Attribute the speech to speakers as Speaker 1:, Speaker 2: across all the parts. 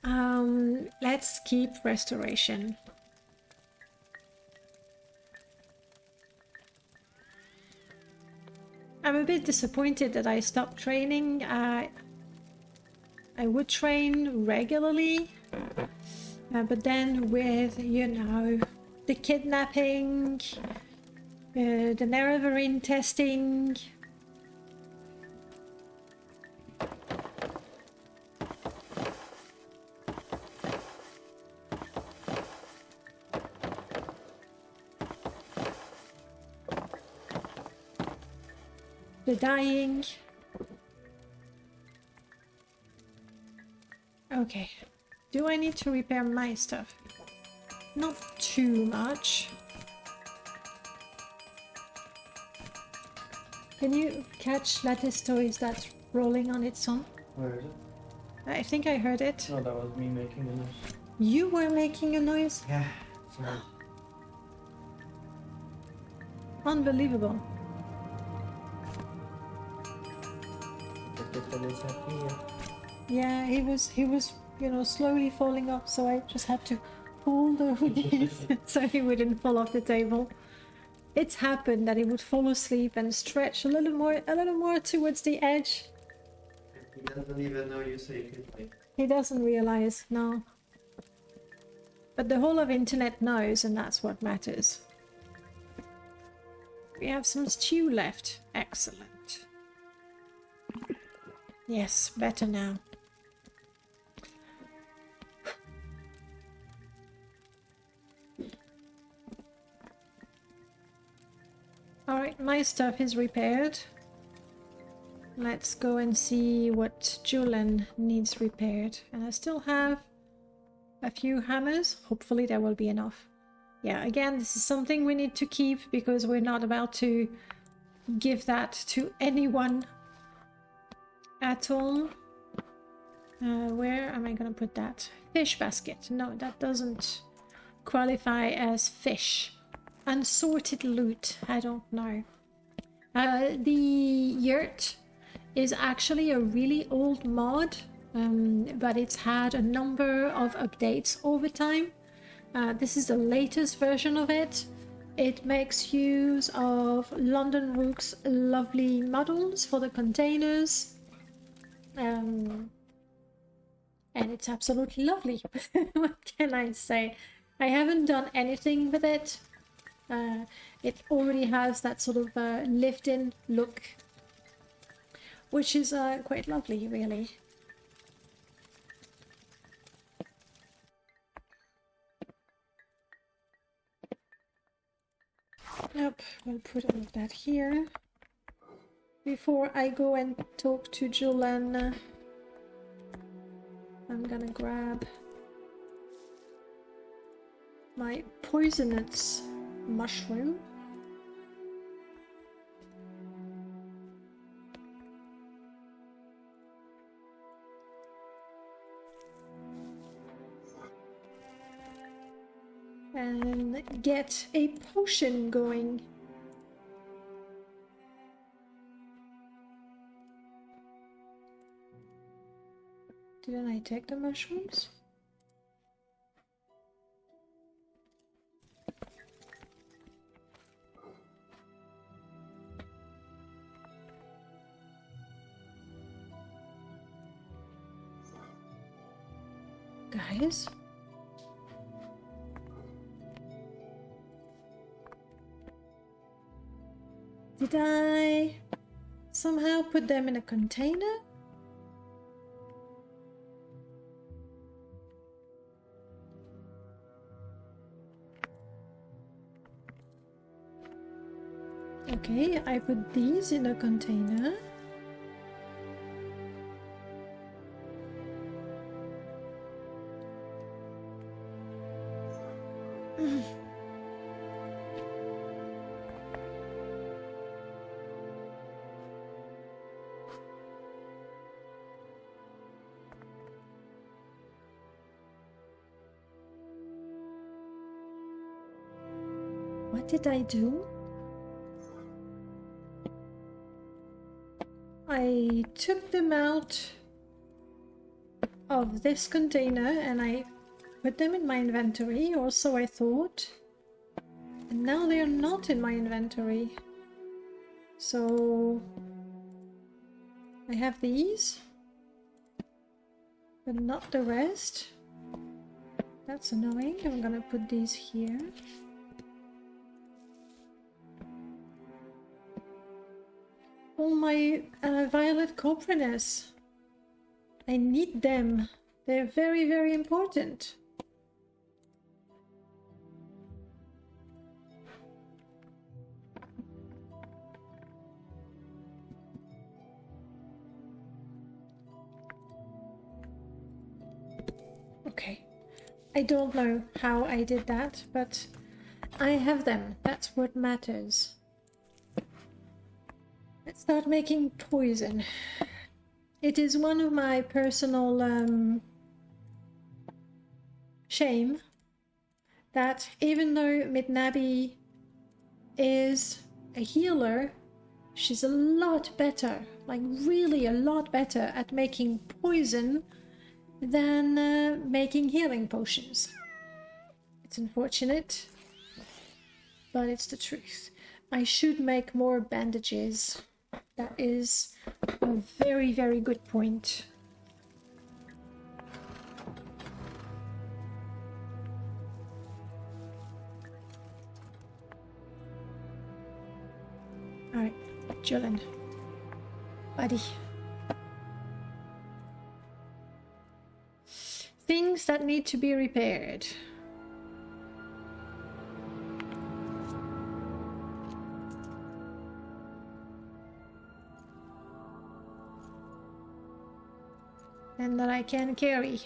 Speaker 1: Let's keep restoration. I'm a bit disappointed that I stopped training. I would train regularly, but then with, you know, the kidnapping, the Nerevarine testing, the dying. Okay, do I need to repair my stuff? Not too much. Can you catch Lattice Toys that's rolling on its own?
Speaker 2: Where is it?
Speaker 1: I think I heard it.
Speaker 2: No, that was me making a noise.
Speaker 1: You were making a noise?
Speaker 2: Yeah, sorry.
Speaker 1: Unbelievable. Yeah, he was, you know, slowly falling off, so I just had to pull the hoodies so he wouldn't fall off the table. It's happened that he would fall asleep and stretch a little more towards the edge.
Speaker 2: He doesn't even know you secretly.
Speaker 1: He doesn't realize, no. But the whole of internet knows, and that's what matters. We have some stew left. Excellent. Yes, better now. Alright, my stuff is repaired. Let's go and see what Julian needs repaired. And I still have a few hammers. Hopefully there will be enough. Yeah, again, this is something we need to keep because we're not about to give that to anyone at all. Where am I gonna put that? Fish basket. No, that doesn't qualify as fish. Unsorted loot. I don't know. The yurt is actually a really old mod, but it's had a number of updates over time. This is the latest version of it. It makes use of London Rook's lovely models for the containers. And it's absolutely lovely. What can I say? I haven't done anything with it. It already has that sort of lived-in look, which is quite lovely, really. Yep, we'll put all of that here. Before I go and talk to Julian, I'm gonna grab my poisonous mushroom. And get a potion going. Didn't I take the mushrooms? Guys? Did I somehow put them in a container? Okay, I put these in a container. What did I do? I took them out of this container and I put them in my inventory, or so I thought. And now they are not in my inventory. So I have these, but not the rest. That's annoying. I'm gonna put these here. Oh, my violet coperness. I need them. They're very, very important. Okay. I don't know how I did that, but I have them. That's what matters. Let's start making poison. It is one of my personal shame that even though Midnabi is a healer, she's a lot better, like really a lot better at making poison than making healing potions. It's unfortunate, but it's the truth. I should make more bandages. That is a very, very good point. Alright, Julian. Buddy. Things that need to be repaired. And that I can carry.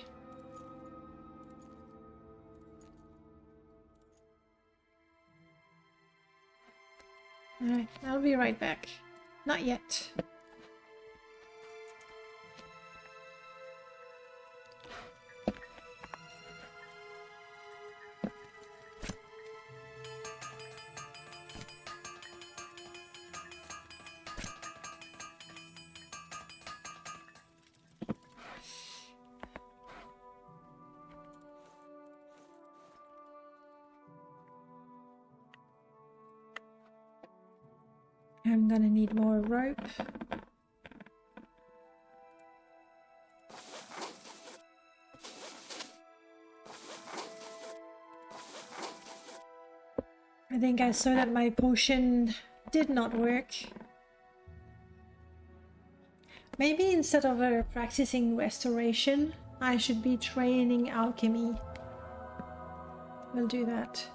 Speaker 1: Alright, I'll be right back. Not yet. I'm gonna need more rope. I think I saw that my potion did not work. Maybe instead of practicing restoration, I should be training alchemy. We'll do that.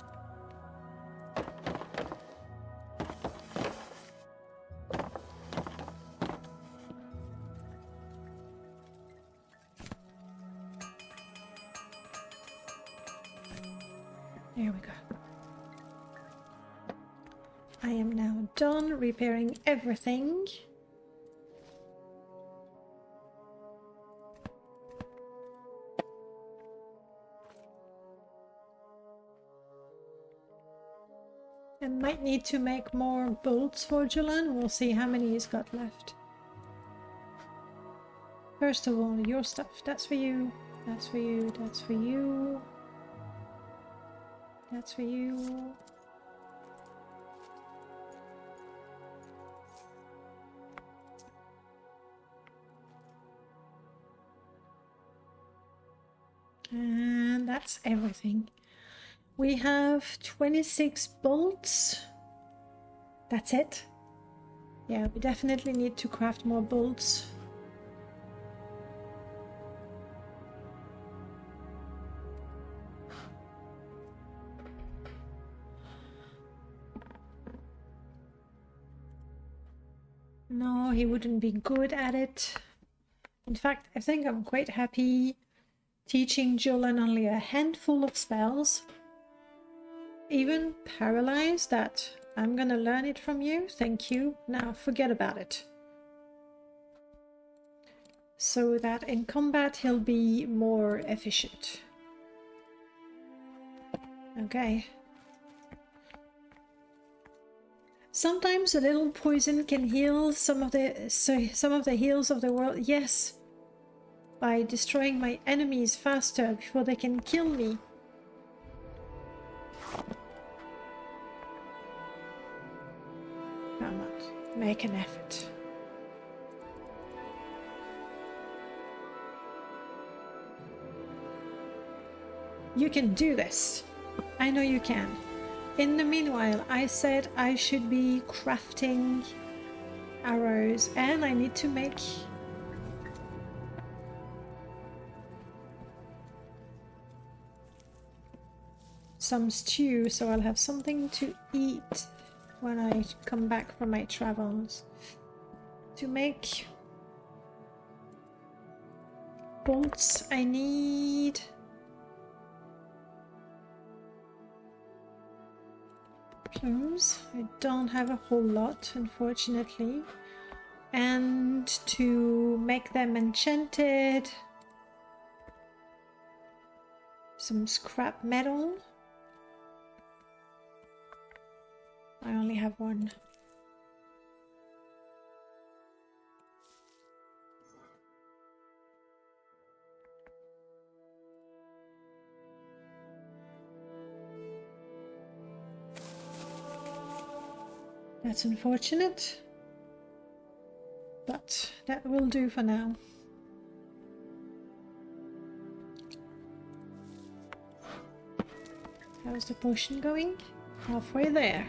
Speaker 1: There we go. I am now done repairing everything. I might need to make more bolts for Julian. We'll see how many he's got left. First of all, your stuff. That's for you. That's for you. That's for you. That's for you. And that's everything. We have 26 bolts. That's it. Yeah, we definitely need to craft more bolts. No, he wouldn't be good at it. In fact, I think I'm quite happy teaching Julian only a handful of spells. Even paralyze that. I'm gonna learn it from you. Thank you. Now forget about it. So that in combat he'll be more efficient. Okay. Sometimes a little poison can heal some of the heals of the world. Yes. by destroying my enemies faster before they can kill me. Come on, make an effort. You can do this. I know you can. In the meanwhile, I said I should be crafting arrows, and I need to make some stew, so I'll have something to eat when I come back from my travels. To make bolts, I need plumes. I don't have a whole lot, unfortunately. And to make them enchanted, some scrap metal. I only have one. That's unfortunate, but that will do for now. How's the potion going? Halfway there.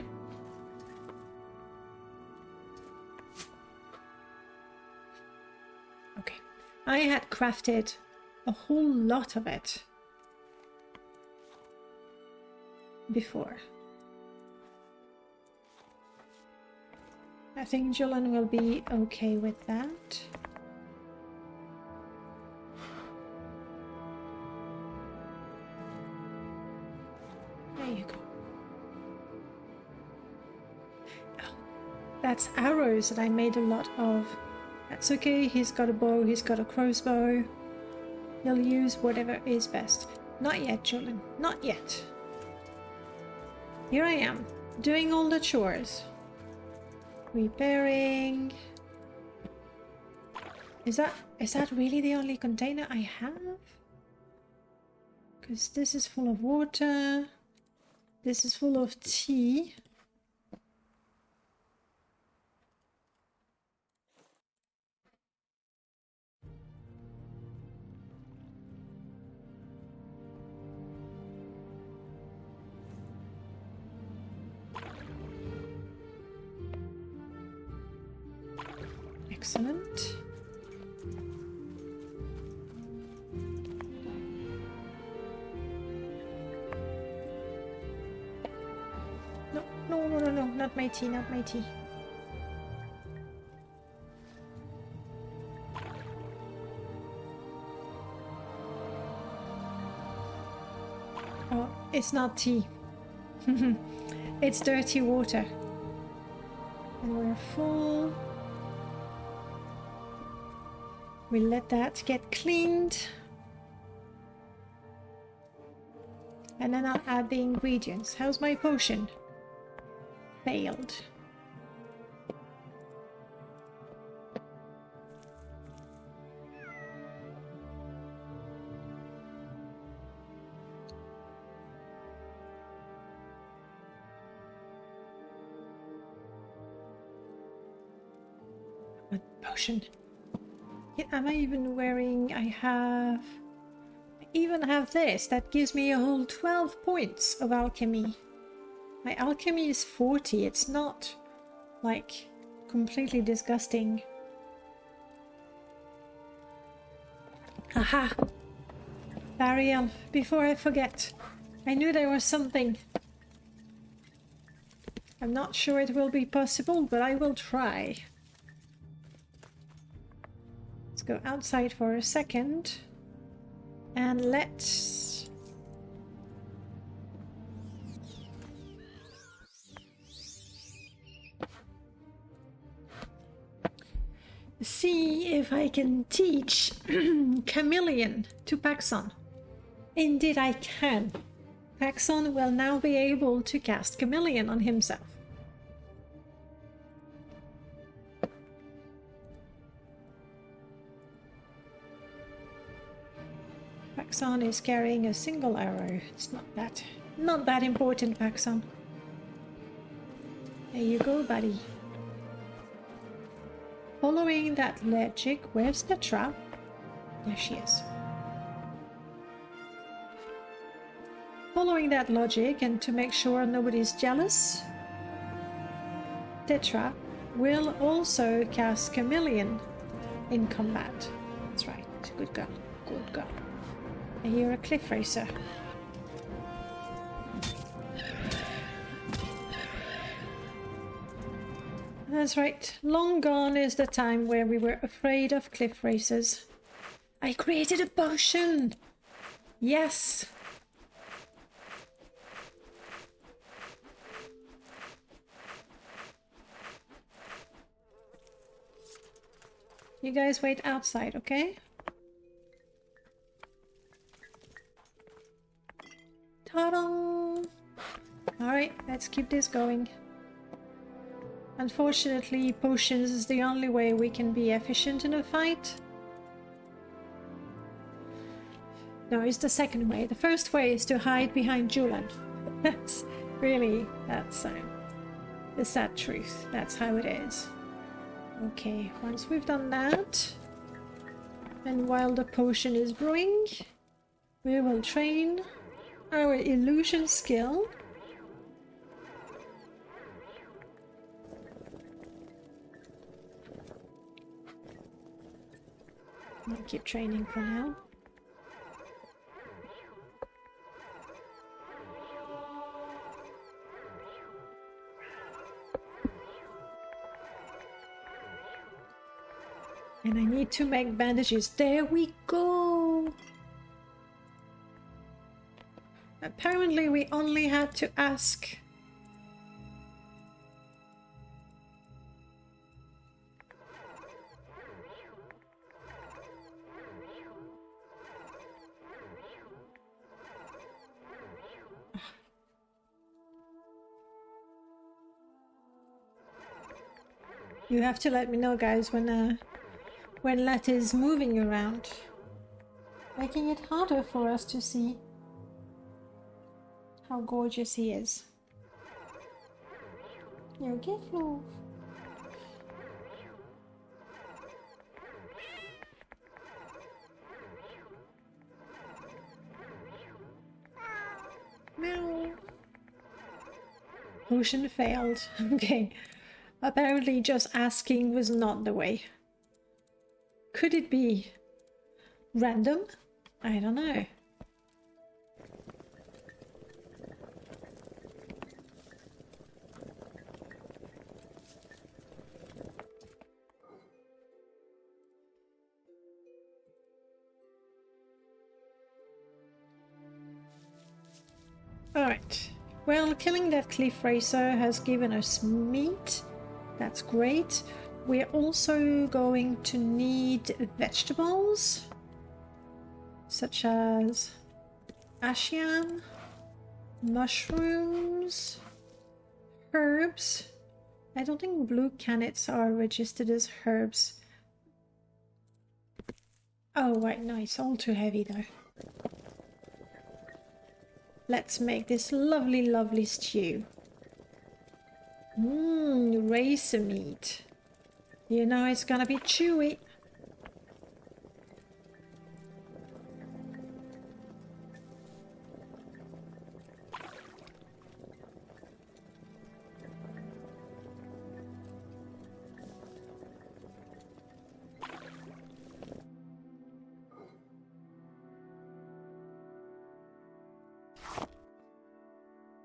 Speaker 1: Okay, I had crafted a whole lot of it before. I think Julian will be okay with that. There you go. Oh, that's arrows that I made a lot of. That's okay, he's got a bow, he's got a crossbow. He'll use whatever is best. Not yet, Julian, not yet. Here I am, doing all the chores. Repairing. Is that really the only container I have? Because this is full of water. This is full of tea. Excellent. No, not my tea, not my tea. Oh, it's not tea. It's dirty water. And we're full. We'll let that get cleaned. And then I'll add the ingredients. How's my potion? Failed. What potion? Am I even wearing? I even have this. That gives me a whole 12 points of alchemy. My alchemy is 40. It's not like completely disgusting. Aha! Ariel, before I forget, I knew there was something. I'm not sure it will be possible, but I will try. Let's go outside for a second and let's see if I can teach Chameleon to Paxson. Indeed I can. Paxson will now be able to cast Chameleon on himself. Paxson is carrying a single arrow. It's not that important, Paxson. There you go, buddy. Following that logic, where's the trap? There she is. Following that logic, and to make sure nobody's jealous, Tetra will also cast Chameleon in combat. That's right. Good girl. Good girl. And you're a cliff racer. That's right. Long gone is the time where we were afraid of cliff racers. I created a potion! Yes! You guys wait outside, okay? Ta-da! Alright, let's keep this going. Unfortunately, potions is the only way we can be efficient in a fight. No, it's the second way. The first way is to hide behind Julian. That's really, that's the sad truth. That's how it is. Okay, once we've done that, and while the potion is brewing, we will train our illusion skill. I'll keep training for now. And I need to make bandages. There we go! Apparently we only had to ask. You have to let me know, guys, when Let is moving around, making it harder for us to see how gorgeous he is. You get Flo. Meow. Potion failed. Okay. Apparently just asking was not the way. Could it be random? I don't know. Alright. Well, killing that cliff racer has given us meat. That's great. We're also going to need vegetables, such as ashiam, mushrooms, herbs. I don't think blue cannets are registered as herbs. Oh, right, no, it's all too heavy though. Let's make this lovely, lovely stew. Racer meat. You know it's gonna be chewy.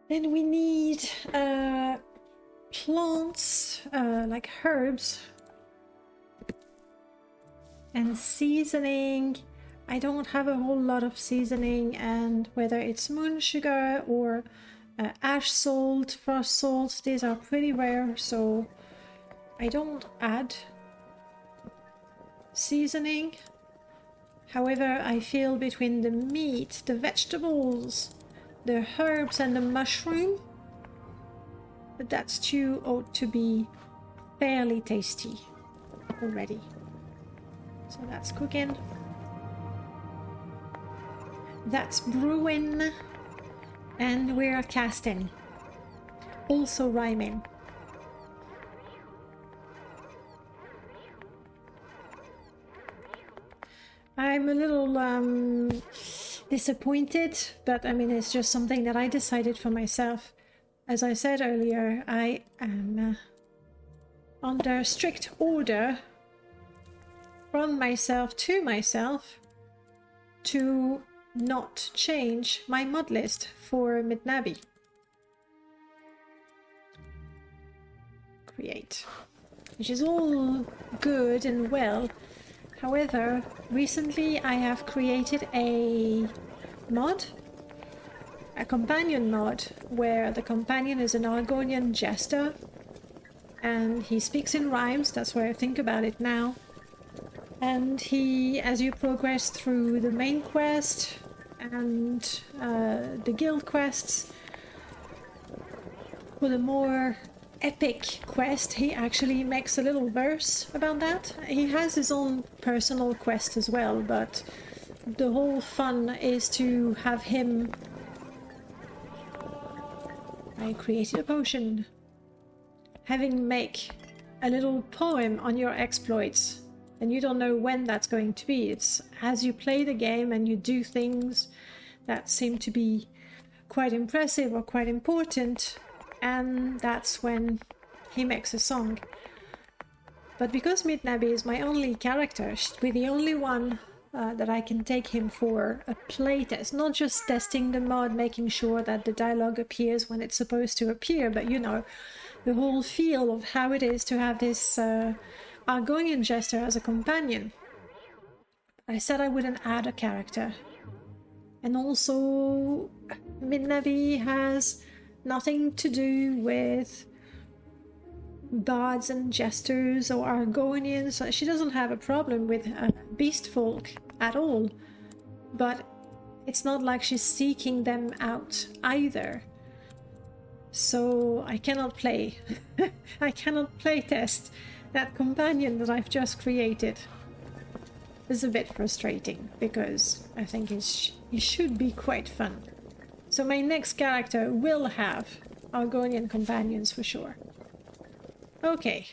Speaker 1: Then we need plants, like herbs. And seasoning. I don't have a whole lot of seasoning, and whether it's moon sugar or ash salt, frost salt, these are pretty rare, so I don't add seasoning. However, I feel between the meat, the vegetables, the herbs and the mushroom, that stew ought to be fairly tasty already. So that's cooking. That's brewing. And we're casting. Also rhyming. I'm a little disappointed, but I mean, it's just something that I decided for myself. As I said earlier, I am under strict order from myself to not change my mod list for Midnabi. Create. Which is all good and well. However, recently I have created a mod, a companion mod, where the companion is an Argonian jester and he speaks in rhymes. That's what I think about it now. And he, as you progress through the main quest and the guild quests, for the more epic quest, he actually makes a little verse about that. He has his own personal quest as well, but the whole fun is to have him... I created a potion. Having make a little poem on your exploits, and you don't know when that's going to be. It's as you play the game and you do things that seem to be quite impressive or quite important, and that's when he makes a song. But because Midnabi is my only character, she'd be the only one that I can take him for a playtest. Not just testing the mod, making sure that the dialogue appears when it's supposed to appear, but you know, the whole feel of how it is to have this Argonian jester as a companion. I said I wouldn't add a character. And also, Midnabi has nothing to do with bards and jesters or Argonians. She doesn't have a problem with beast folk at all, but it's not like she's seeking them out either. So I cannot play. I cannot playtest that companion that I've just created. It's a bit frustrating because I think it should be quite fun. So my next character will have Argonian companions for sure. Okay,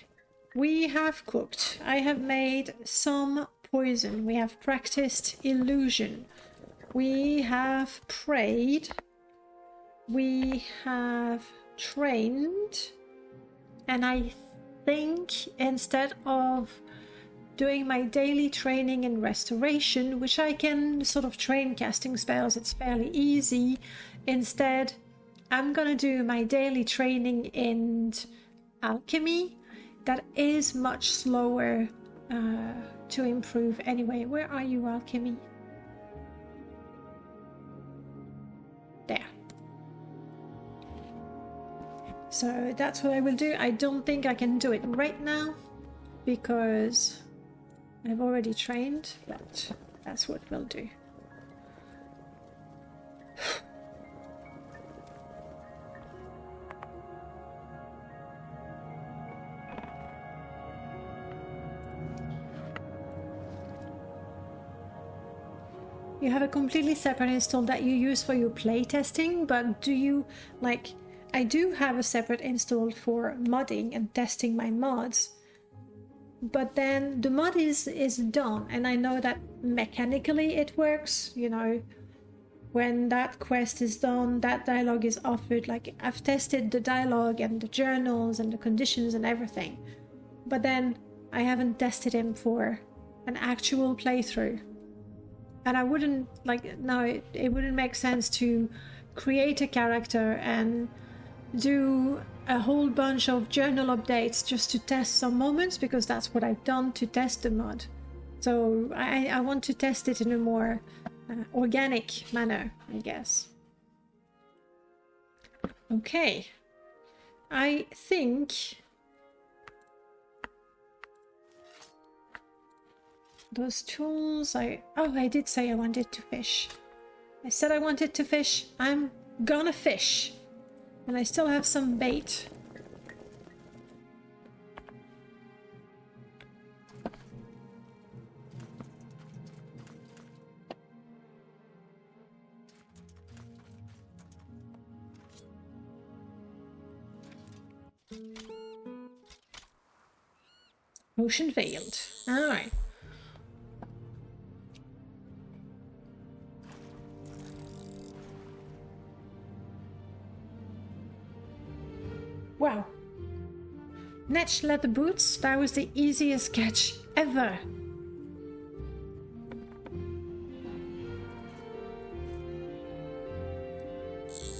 Speaker 1: we have cooked. I have made some poison. We have practiced illusion. We have prayed. We have trained. And I think instead of doing my daily training in restoration, which I can sort of train casting spells, it's fairly easy. Instead, I'm gonna do my daily training in alchemy. That is much slower to improve anyway. Where are you, alchemy? There. So that's what I will do. I don't think I can do it right now because I've already trained, but that's what we'll do. You have a completely separate install that you use for your playtesting, but do you, like, I do have a separate install for modding and testing my mods, but then the mod is done, and I know that mechanically it works, you know, when that quest is done, that dialogue is offered, like, I've tested the dialogue and the journals and the conditions and everything, but then I haven't tested him for an actual playthrough. And I wouldn't, like, no, it wouldn't make sense to create a character and do a whole bunch of journal updates just to test some moments, because that's what I've done to test the mod. So I want to test it in a more organic manner, I guess. Okay. I think... those tools, I did say I wanted to fish. I said I wanted to fish. I'm gonna fish. And I still have some bait. Motion failed. Alright. Wow. Netch leather boots, that was the easiest catch ever.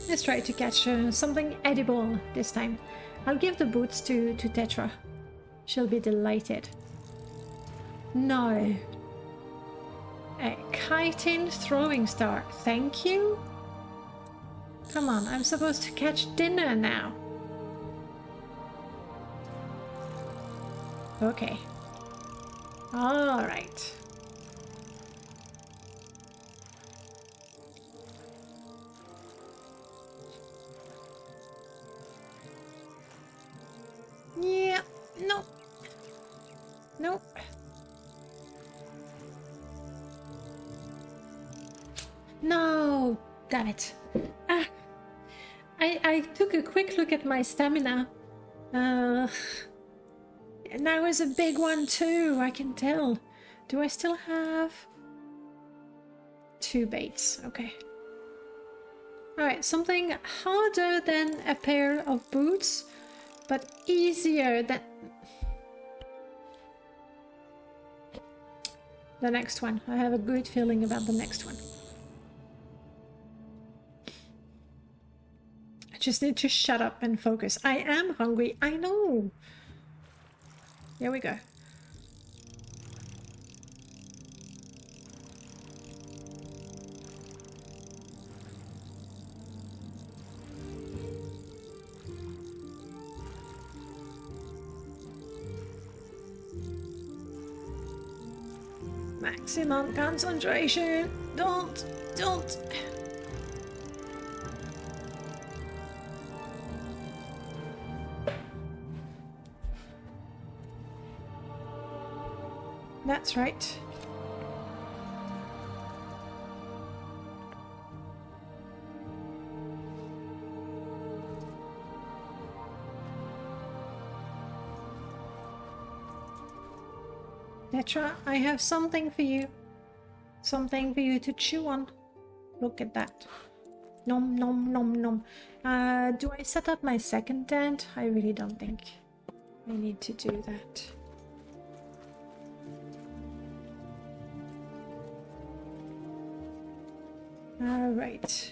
Speaker 1: Let's try to catch something edible this time. I'll give the boots to Tetra. She'll be delighted. No. A chitin throwing star. Thank you? Come on, I'm supposed to catch dinner now. Okay. Alright. Yeah, no. Nope. No, damn it. Ah, I took a quick look at my stamina. And that was a big one too, I can tell. Do I still have 2 baits? Okay. Alright, something harder than a pair of boots, but easier than the next one. I have a good feeling about the next one. I just need to shut up and focus. I am hungry, I know. Here we go. Maximum concentration. Don't. That's right. Tetra, I have something for you. Something for you to chew on. Look at that. Nom nom nom nom. Do I set up my second tent? I really don't think I need to do that. Alright.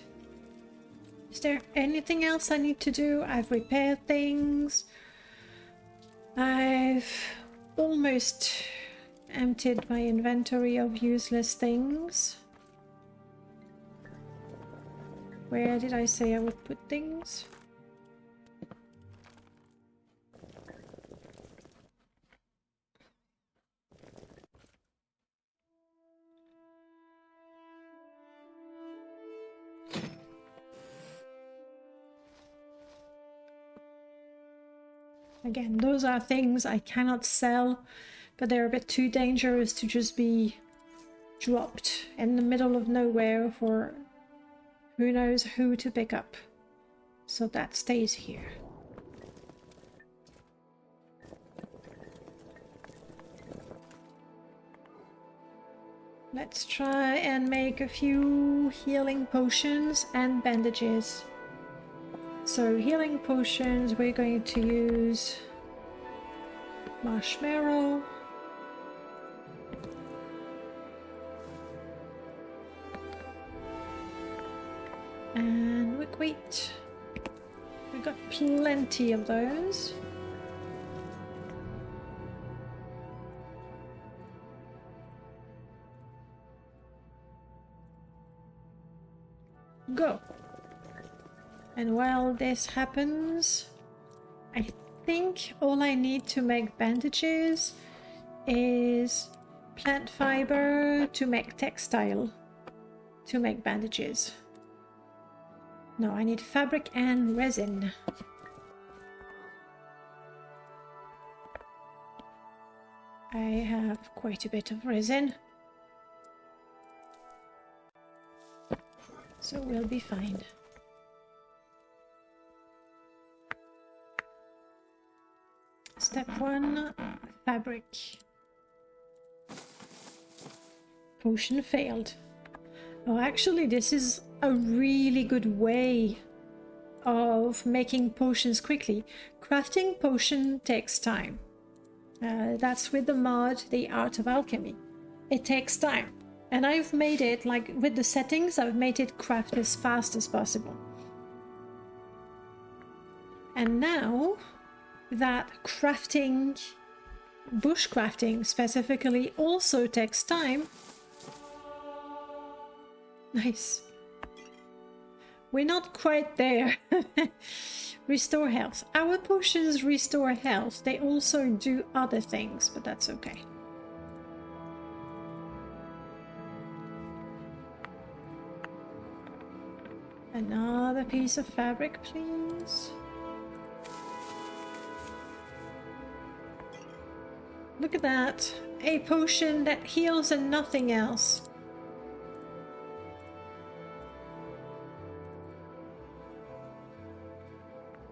Speaker 1: Is there anything else I need to do? I've repaired things. I've almost emptied my inventory of useless things. Where did I say I would put things? Again, those are things I cannot sell, but they're a bit too dangerous to just be dropped in the middle of nowhere for who knows who to pick up. So that stays here. Let's try and make a few healing potions and bandages. So healing potions, we're going to use marshmallow. And wheat. We got plenty of those. Go. And while this happens, I think all I need to make bandages is plant fiber to make textile to make bandages. No, I need fabric and resin. I have quite a bit of resin, so we'll be fine. Step 1, fabric. Potion failed. Oh, actually, this is a really good way of making potions quickly. Crafting potion takes time. That's with the mod, the Art of Alchemy. It takes time. And I've made it, like, with the settings, I've made it craft as fast as possible. And now that crafting, bushcrafting specifically, also takes time. Nice. We're not quite there. Restore health. Our potions restore health. They also do other things, but that's okay. Another piece of fabric, please. Look at that. A potion that heals and nothing else.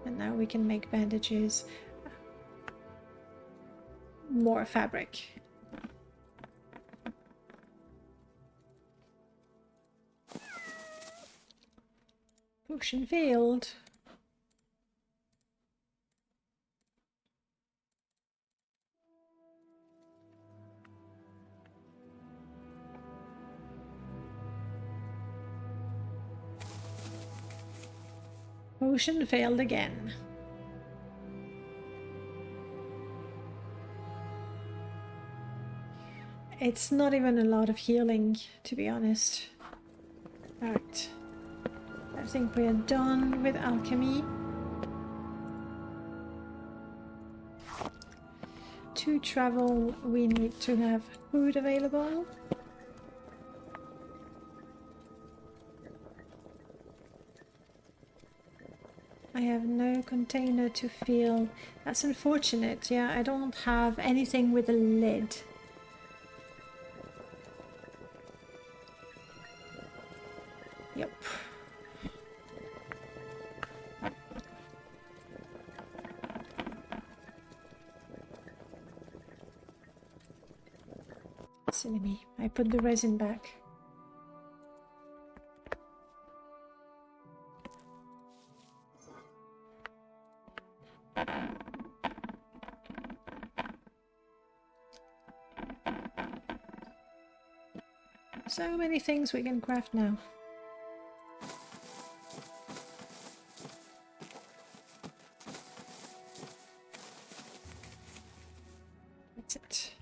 Speaker 1: And now we can make bandages. More fabric. Potion failed. Potion failed again. It's not even a lot of healing, to be honest. Alright. I think we're done with alchemy. To travel, we need to have food available. I have no container to fill. That's unfortunate. Yeah, I don't have anything with a lid. Yep. Silly me. I put the resin back. So many things we can craft now. That's it.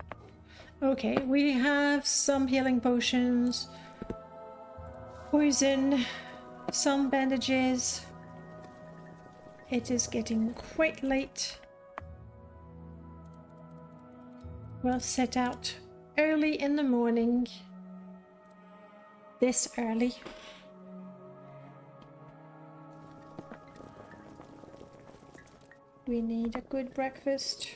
Speaker 1: Okay, we have some healing potions, poison, some bandages. It is getting quite late. We'll set out early in the morning. This early. We need a good breakfast.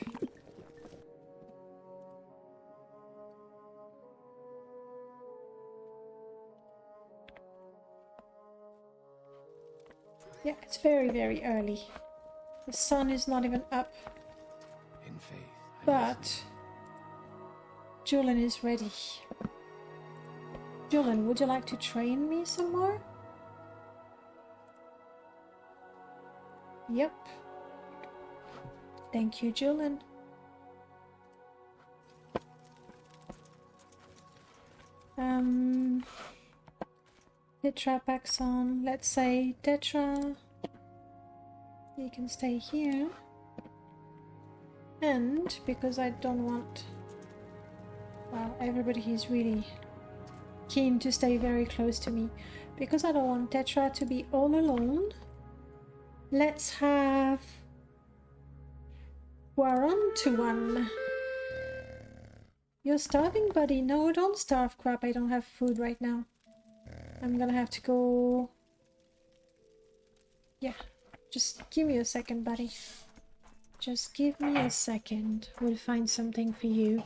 Speaker 1: Yeah, it's very, very early. The sun is not even up.
Speaker 3: In faith,
Speaker 1: But Julian is ready. Julian, would you like to train me some more? Yep. Thank you, Julian. Tetra packs on. Let's say Tetra. You can stay here. And because I don't want... Well, everybody is really keen to stay very close to me. Because I don't want Tetra to be all alone. Let's have... Waron to one. You're starving, buddy? No, don't starve. Crap, I don't have food right now. I'm gonna have to go... Yeah, just give me a second, buddy. Just give me a second. We'll find something for you.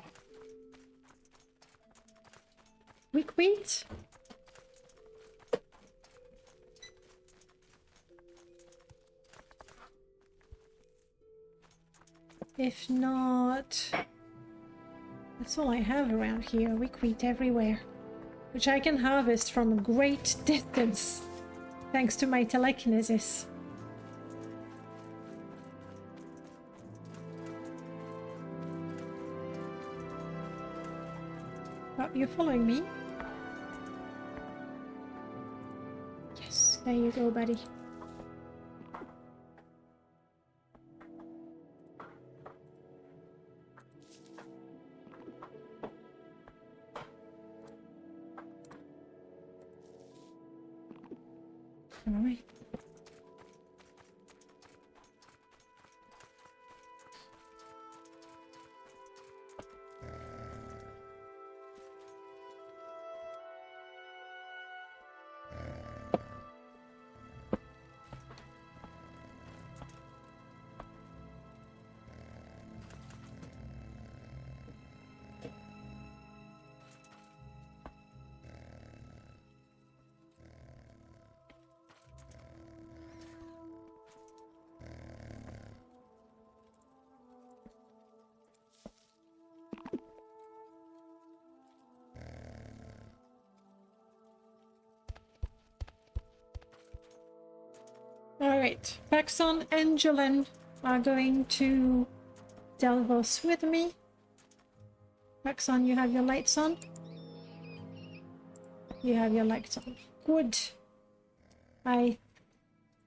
Speaker 1: Weak wheat? If not... That's all I have around here. Wheat everywhere. Which I can harvest from a great distance. Thanks to my telekinesis. Oh, you're following me? Yes, there you go, buddy. All right. Alright, Paxson and Julian are going to Delvos with me. Paxson, you have your lights on? You have your lights on. Good. I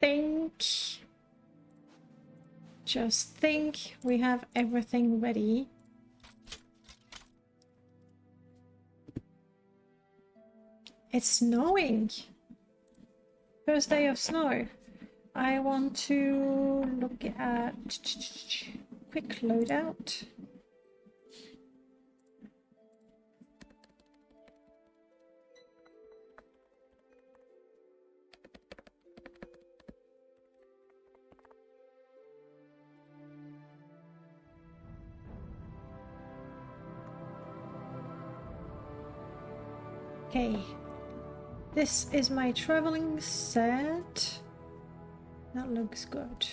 Speaker 1: think... Just think we have everything ready. It's snowing! First day of snow. I want to look at quick loadout. Okay, this is my traveling set. That looks good.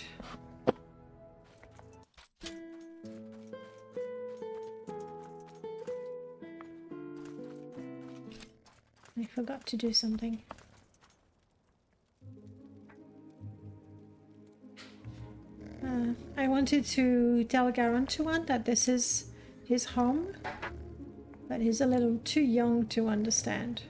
Speaker 1: I forgot to do something. I wanted to tell Garantuan that this is his home, but he's a little too young to understand.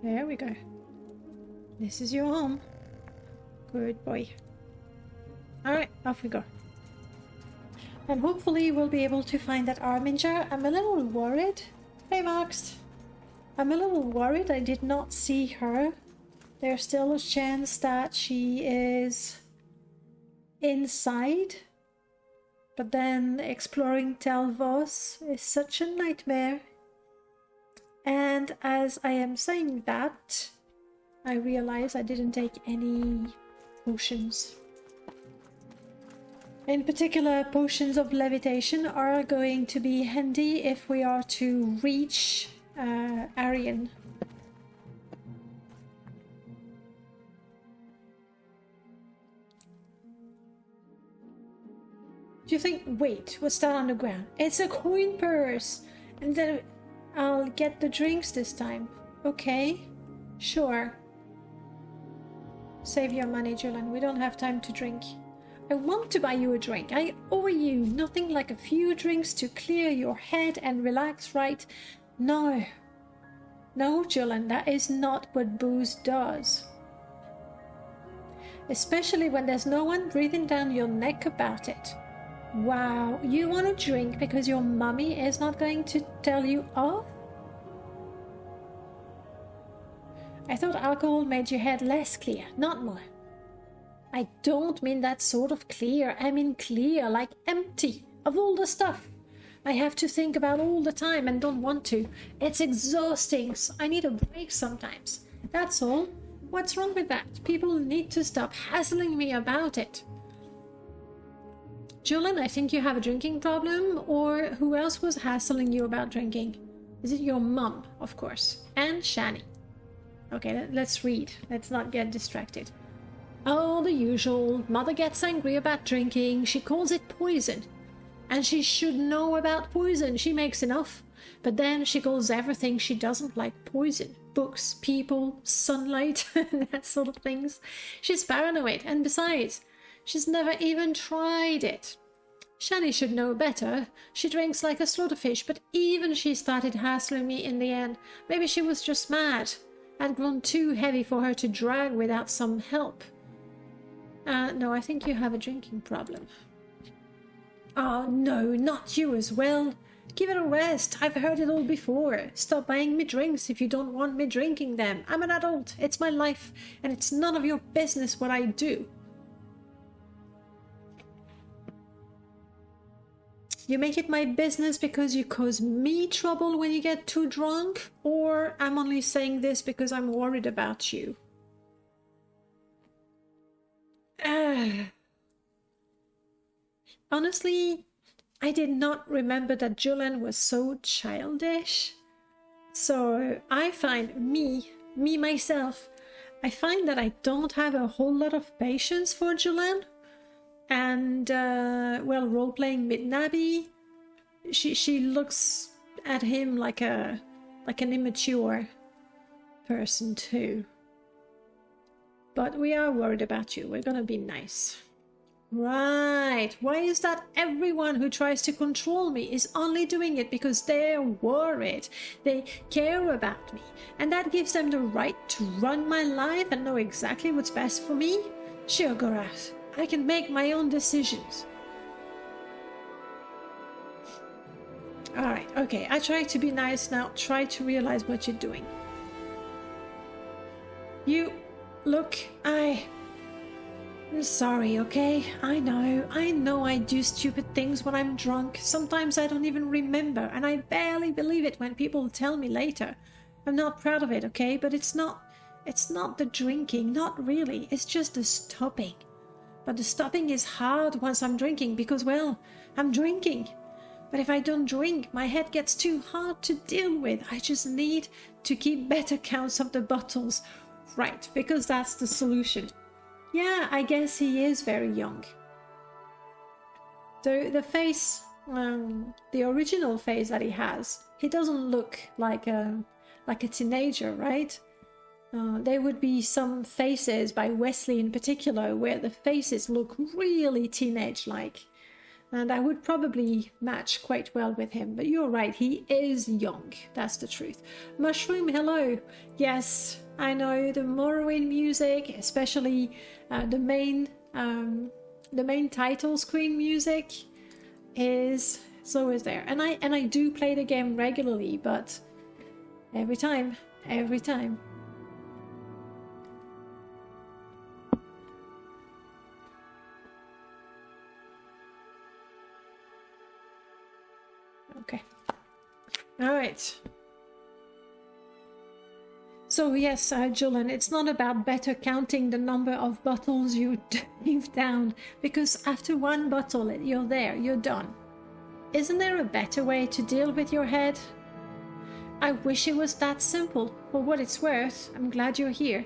Speaker 1: There we go. This is your home. Good boy. Alright, off we go. And hopefully we'll be able to find that Arminger. I'm a little worried. Hey, Max. I'm a little worried I did not see her. There's still a chance that she is inside. But then exploring Telvos is such a nightmare. And as I am saying that, I realize I didn't take any potions. In particular, potions of levitation are going to be handy if we are to reach Arian. Do you think, wait, what's that on the ground? It's a coin purse! And then I'll get the drinks this time. Okay, sure. Save your money, Julian. We don't have time to drink. I want to buy you a drink. I owe you nothing like a few drinks to clear your head and relax, right? No. No, Julian, that is not what booze does. Especially when there's no one breathing down your neck about it. Wow, you want a drink because your mummy is not going to tell you off? I thought alcohol made your head less clear, not more. I don't mean that sort of clear. I mean clear, like empty, of all the stuff I have to think about all the time and don't want to. It's exhausting. I need a break sometimes. That's all. What's wrong with that? People need to stop hassling me about it. Julian, I think you have a drinking problem, or who else was hassling you about drinking? Is it your mum, of course, and Shani? Okay, let's read. Let's not get distracted. Oh, the usual. Mother gets angry about drinking. She calls it poison. And she should know about poison. She makes enough. But then she calls everything she doesn't like poison. Books, people, sunlight, that sort of things. She's paranoid. And besides, she's never even tried it. Shani should know better. She drinks like a slaughterfish, but even she started hassling me in the end. Maybe she was just mad. I'd grown too heavy for her to drag without some help. No, I think you have a drinking problem. Oh, no, not you as well. Give it a rest. I've heard it all before. Stop buying me drinks if you don't want me drinking them. I'm an adult. It's my life, and it's none of your business what I do. You make it my business because you cause me trouble when you get too drunk? Or I'm only saying this because I'm worried about you? Honestly, I did not remember that Julian was so childish. So I find myself, I find that I don't have a whole lot of patience for Julian. And, well, role-playing Midnabi, she looks at him like an immature person too. But we are worried about you. We're gonna be nice. Right. Why is that everyone who tries to control me is only doing it because they're worried? They care about me. And that gives them the right to run my life and know exactly what's best for me? Sure, Gorath. I can make my own decisions. Alright, okay. I try to be nice now. Try to realize what you're doing. Look, I'm sorry, okay? I know I do stupid things when I'm drunk. Sometimes I don't even remember, and I barely believe it when people tell me later. I'm not proud of it, okay? But it's not the drinking, not really. It's just the stopping. But the stopping is hard once I'm drinking because, well, I'm drinking. But if I don't drink, my head gets too hard to deal with. I just need to keep better counts of the bottles. Right, because that's the solution. Yeah, I guess he is very young. The face, the original face that he has, he doesn't look like a teenager, right? There would be some faces by Wesley in particular where the faces look really teenage-like. And I would probably match quite well with him. But you're right, he is young. That's the truth. Mushroom, hello. Yes, I know the Morrowind music, especially the main title screen music is always there. And I do play the game regularly, but every time. Okay. All right. So yes, Julian, it's not about better counting the number of bottles you leave down, because after one bottle, you're there, you're done. Isn't there a better way to deal with your head? I wish it was that simple. For what it's worth, I'm glad you're here.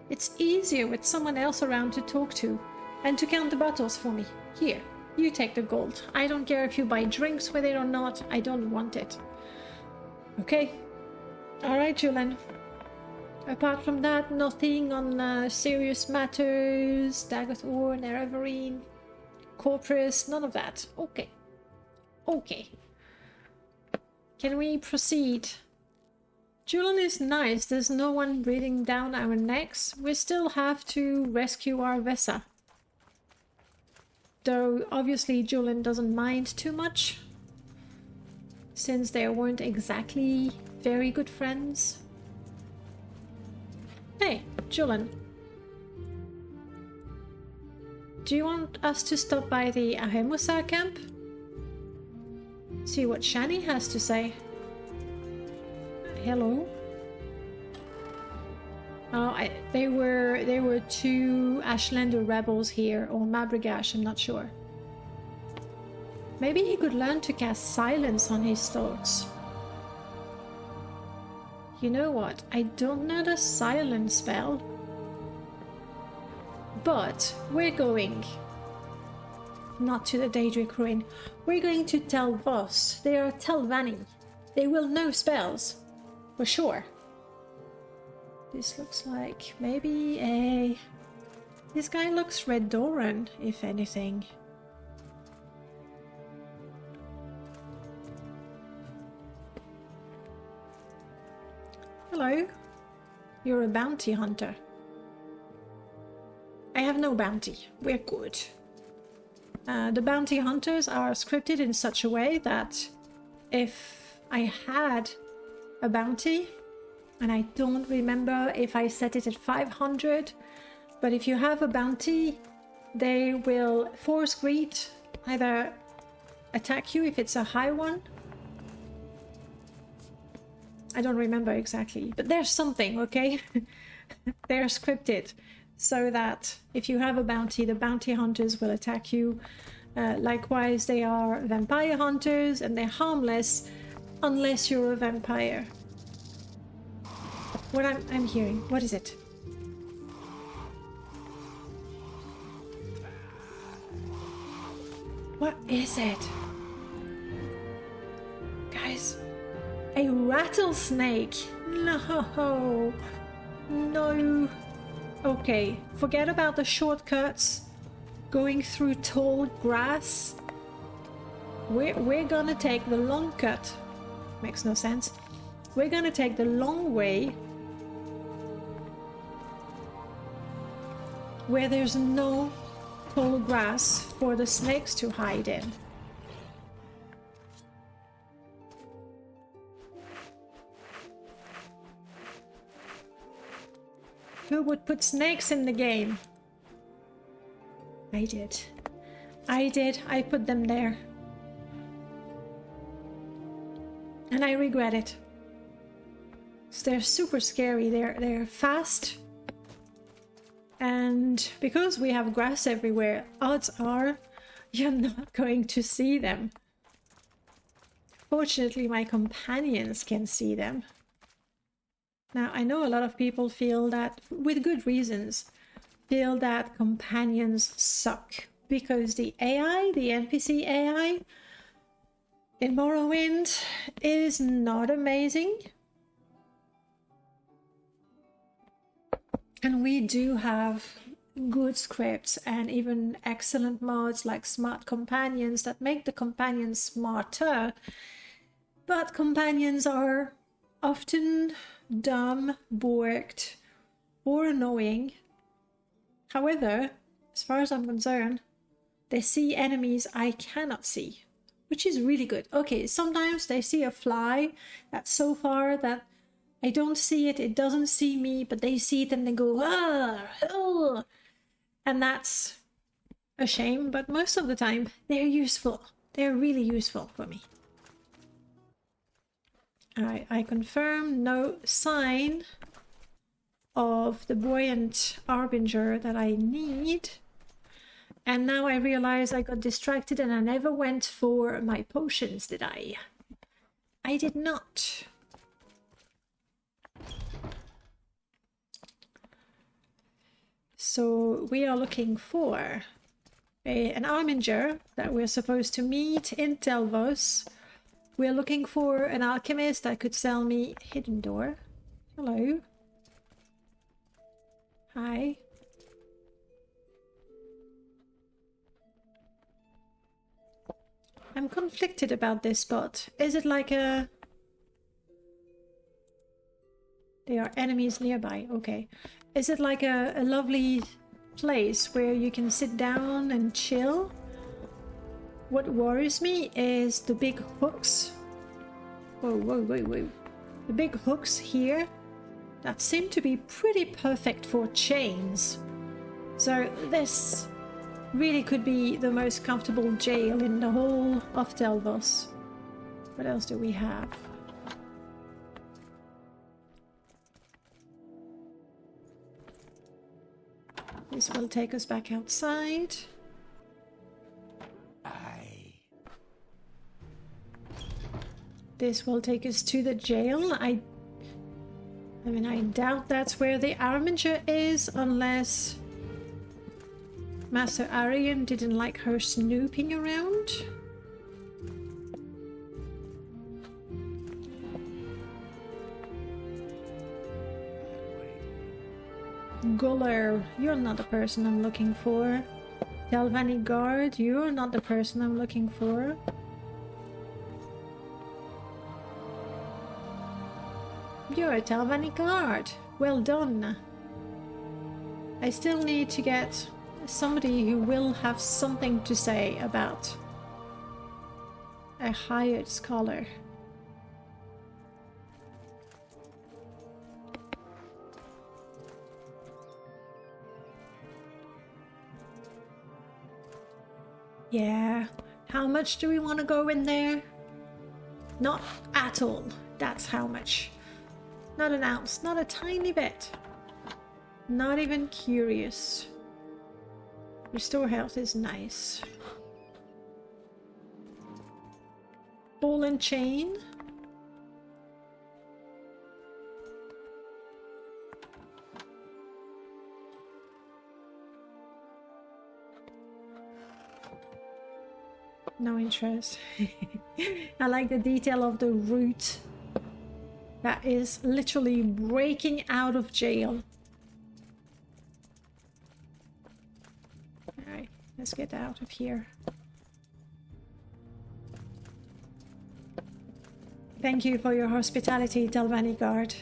Speaker 1: It's easier with someone else around to talk to, and to count the bottles for me. Here. You take the gold. I don't care if you buy drinks with it or not. I don't want it. Okay. Alright, Julian. Apart from that, nothing on serious matters, Daggothorn, Erevarine, Corpus, none of that. Okay. Okay. Can we proceed? Julian is nice. There's no one breathing down our necks. We still have to rescue our Vesa. Though, obviously, Julian doesn't mind too much, since they weren't exactly very good friends. Hey, Julian. Do you want us to stop by the Ahemusa camp? See what Shani has to say. Hello? Oh, there were two Ashlander rebels here, or Mabragash, I'm not sure. Maybe he could learn to cast silence on his thoughts. You know what? I don't know the silence spell. But we're going not to the Daedric Ruin. We're going to Tel Vos. They are Telvanni. They will know spells. For sure. This looks like maybe a... This guy looks Red Doran, if anything. Hello. You're a bounty hunter. I have no bounty. We're good. The bounty hunters are scripted in such a way that if I had a bounty, and I don't remember if I set it at 500, but if you have a bounty, they will force greet, either attack you if it's a high one. I don't remember exactly, but there's something, okay? They're scripted so that if you have a bounty, the bounty hunters will attack you. Likewise, they are vampire hunters and they're harmless unless you're a vampire. What I'm hearing, what is it? What is it? Guys, a rattlesnake. No. No. Okay, forget about the shortcuts. Going through tall grass. We're gonna take the long cut. Makes no sense. We're gonna take the long way where there's no tall grass for the snakes to hide in. Who would put snakes in the game? I did. I did. I put them there. And I regret it. So they're super scary. They're fast. And because we have grass everywhere, odds are you're not going to see them. Fortunately, my companions can see them. Now, I know a lot of people feel that, with good reasons, feel that companions suck. Because the AI, the NPC AI in Morrowind is not amazing. And we do have good scripts and even excellent mods like smart companions that make the companions smarter. But companions are often dumb, borked, or annoying. However, as far as I'm concerned, they see enemies I cannot see, which is really good. Okay, sometimes they see a fly that's so far that I don't see it, it doesn't see me, but they see it and they go, ah, oh. And that's a shame, but most of the time they're useful. They're really useful for me. Alright, I confirm no sign of the buoyant harbinger that I need. And now I realize I got distracted and I never went for my potions, did I? I did not. So we are looking for an harbinger that we're supposed to meet in Tel Vos. We're looking for an alchemist that could sell me Hidden Door. Hello. Hi. I'm conflicted about this spot. Is it like a... There are enemies nearby, okay. Is it like a lovely place where you can sit down and chill? What worries me is the big hooks. Whoa, whoa, whoa, whoa. The big hooks here that seem to be pretty perfect for chains. So this really could be the most comfortable jail in the whole of Tel Vos. What else do we have? This will take us back outside. This will take us to the jail. I mean, I doubt that's where the harbinger is, unless Master Aryan didn't like her snooping around. Guller, you're not the person I'm looking for. Telvanni Guard, you're not the person I'm looking for. You're a Telvanni Guard. Well done. I still need to get somebody who will have something to say about a hired scholar. Yeah, how much do we want to go in there? Not at all. That's how much. Not an ounce, not a tiny bit. Not even curious. Restore health is nice. Ball and chain. No interest. I like the detail of the root that is literally breaking out of jail. Alright, let's get out of here. Thank you for your hospitality, Telvanni Guard.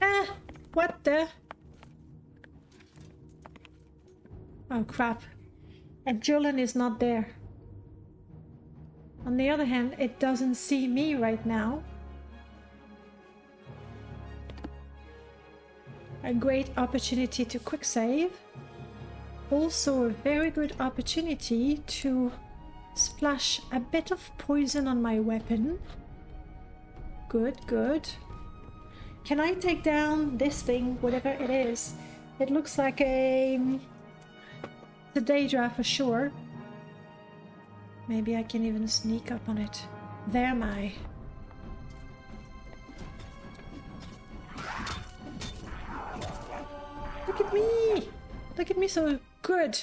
Speaker 1: Ah! What the? Oh crap. And Julian is not there. On the other hand, it doesn't see me right now. A great opportunity to quick save. Also a very good opportunity to splash a bit of poison on my weapon. Good, good. Can I take down this thing, whatever it is? It looks like a Daedra for sure. Maybe I can even sneak up on it. There am I. Look at me! Look at me so good!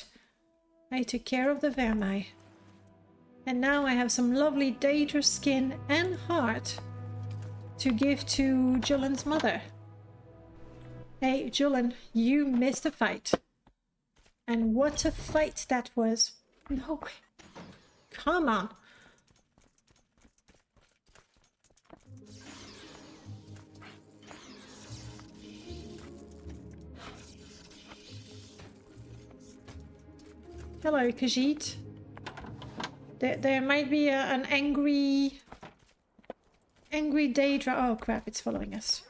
Speaker 1: I took care of the Vermai. And now I have some lovely Daedra skin and heart to give to Julian's mother. Hey, Julian, you missed a fight. And what a fight that was. No. Come on. Hello, Khajiit. There might be an angry Daedra. Oh crap, it's following us.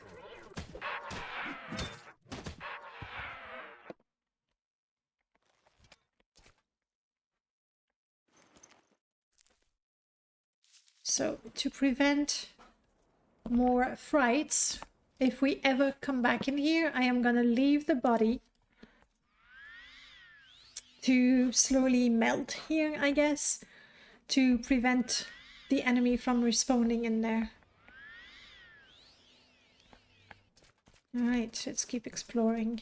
Speaker 1: So, to prevent more frights, if we ever come back in here, I am gonna leave the body to slowly melt here, I guess, to prevent the enemy from respawning in there. Alright, let's keep exploring.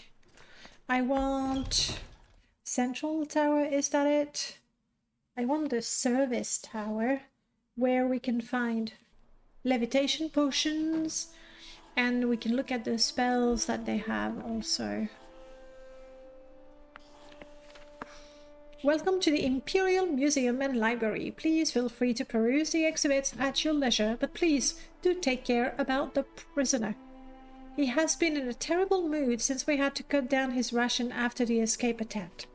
Speaker 1: I want Central Tower, is that it? I want the Service Tower, where we can find levitation potions and we can look at the spells that they have also. Welcome to the Imperial Museum and Library. Please feel free to peruse the exhibits at your leisure, but please do take care about the prisoner. He has been in a terrible mood since we had to cut down his ration after the escape attempt.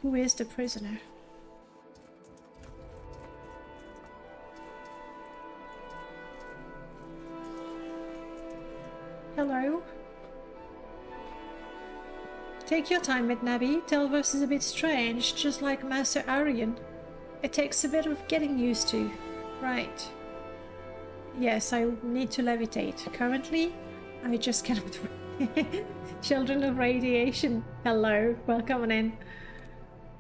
Speaker 1: Who is the prisoner? Hello? Take your time, Midnabi. Telverse is a bit strange, just like Master Aryan. It takes a bit of getting used to. Right. Yes, I need to levitate. Currently, I just cannot... Children of Radiation. Hello, welcome on in.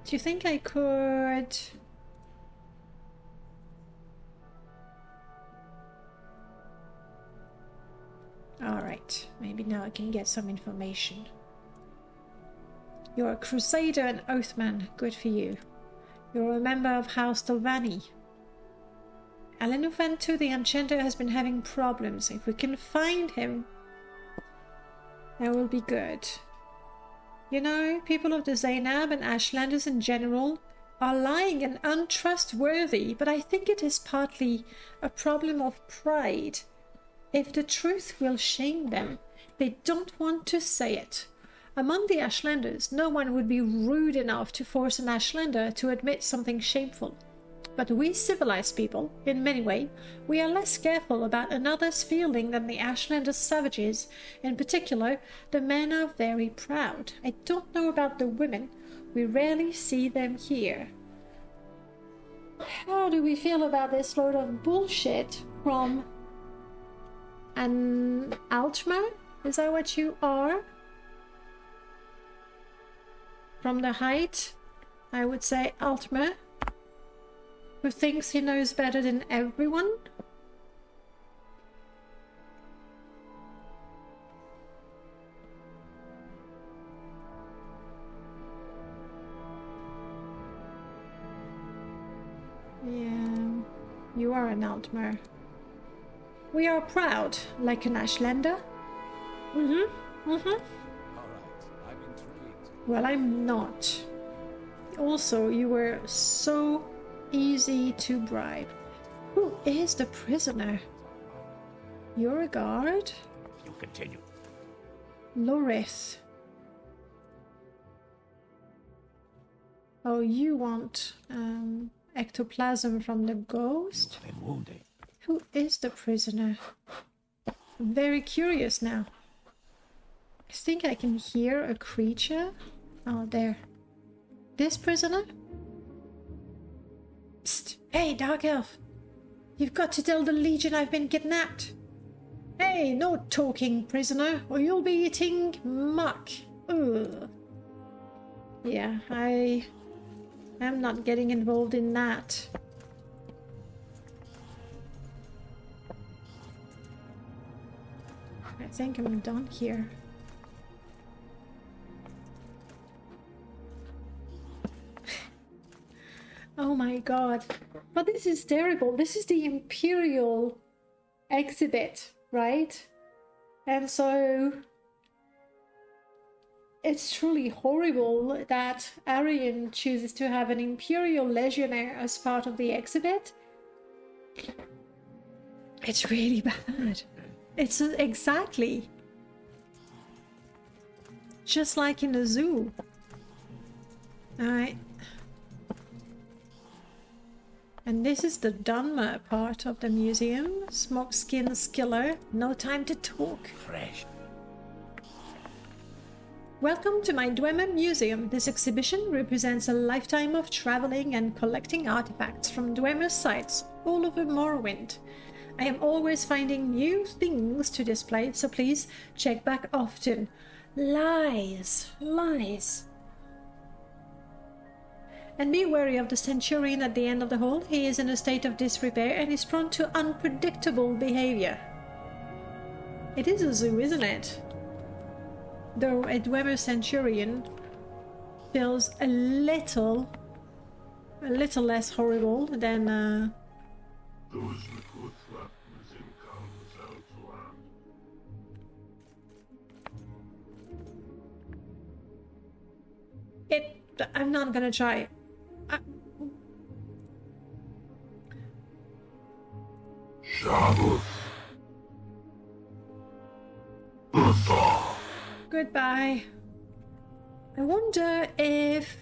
Speaker 1: Do you think I could Alright, maybe now I can get some information. You're a Crusader and Oathman. Good for you. You're a member of House Delvani. Alenufan the Enchanter has been having problems. If we can find him, that will be good. You know, people of the Zainab and Ashlanders in general are lying and untrustworthy, but I think it is partly a problem of pride. If the truth will shame them, they don't want to say it. Among the Ashlanders, no one would be rude enough to force an Ashlander to admit something shameful. But we civilized people, in many ways, we are less careful about another's feeling than the Ashlander savages. In particular, the men are very proud. I don't know about the women. We rarely see them here. How do we feel about this load of bullshit from an Altmer? Is that what you are? From the height, I would say Altmer, who thinks he knows better than everyone. Yeah, you are an Altmer. We are proud, like an Ashlander. Well, I'm not. Also, you were so easy to bribe. Who is the prisoner? You're a guard?
Speaker 3: You continue.
Speaker 1: Lorith. Oh, you want ectoplasm from the ghost?
Speaker 3: You've been wounded.
Speaker 1: Who is the prisoner? I'm very curious now. I think I can hear a creature. Oh, there. This prisoner? Psst! Hey, Dark Elf! You've got to tell the Legion I've been kidnapped! Hey, no talking, prisoner, or you'll be eating muck! Ugh. Yeah, I am not getting involved in that. I think I'm done here. Oh my god. But this is terrible. This is the Imperial exhibit, right? And so it's truly horrible that Arian chooses to have an Imperial Legionnaire as part of the exhibit. It's really bad. It's exactly just like in a zoo. Alright. And this is the Dunmer part of the museum. Smokeskin Skiller. No time to talk.
Speaker 3: Fresh.
Speaker 1: Welcome to my Dwemer Museum. This exhibition represents a lifetime of traveling and collecting artifacts from Dwemer sites all over Morrowind. I am always finding new things to display, so please check back often. Lies. Lies. And be wary of the Centurion at the end of the hall. He is in a state of disrepair and is prone to unpredictable behavior. It is a zoo, isn't it? Though a Dwemer Centurion feels a little less horrible than
Speaker 4: Those with what's left missing comes out to land.
Speaker 1: I'm not gonna try.
Speaker 4: Shabbos. Utah.
Speaker 1: Goodbye. I wonder if,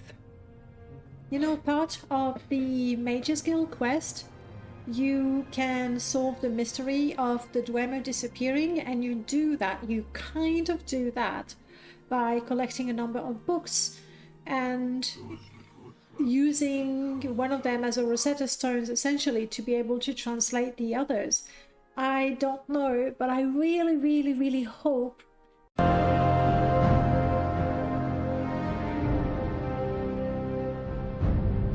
Speaker 1: you know, part of the Mage's Guild quest, you can solve the mystery of the Dwemer disappearing, and you kind of do that by collecting a number of books and using one of them as a Rosetta Stones, essentially, to be able to translate the others. I don't know, but I really, really, really hope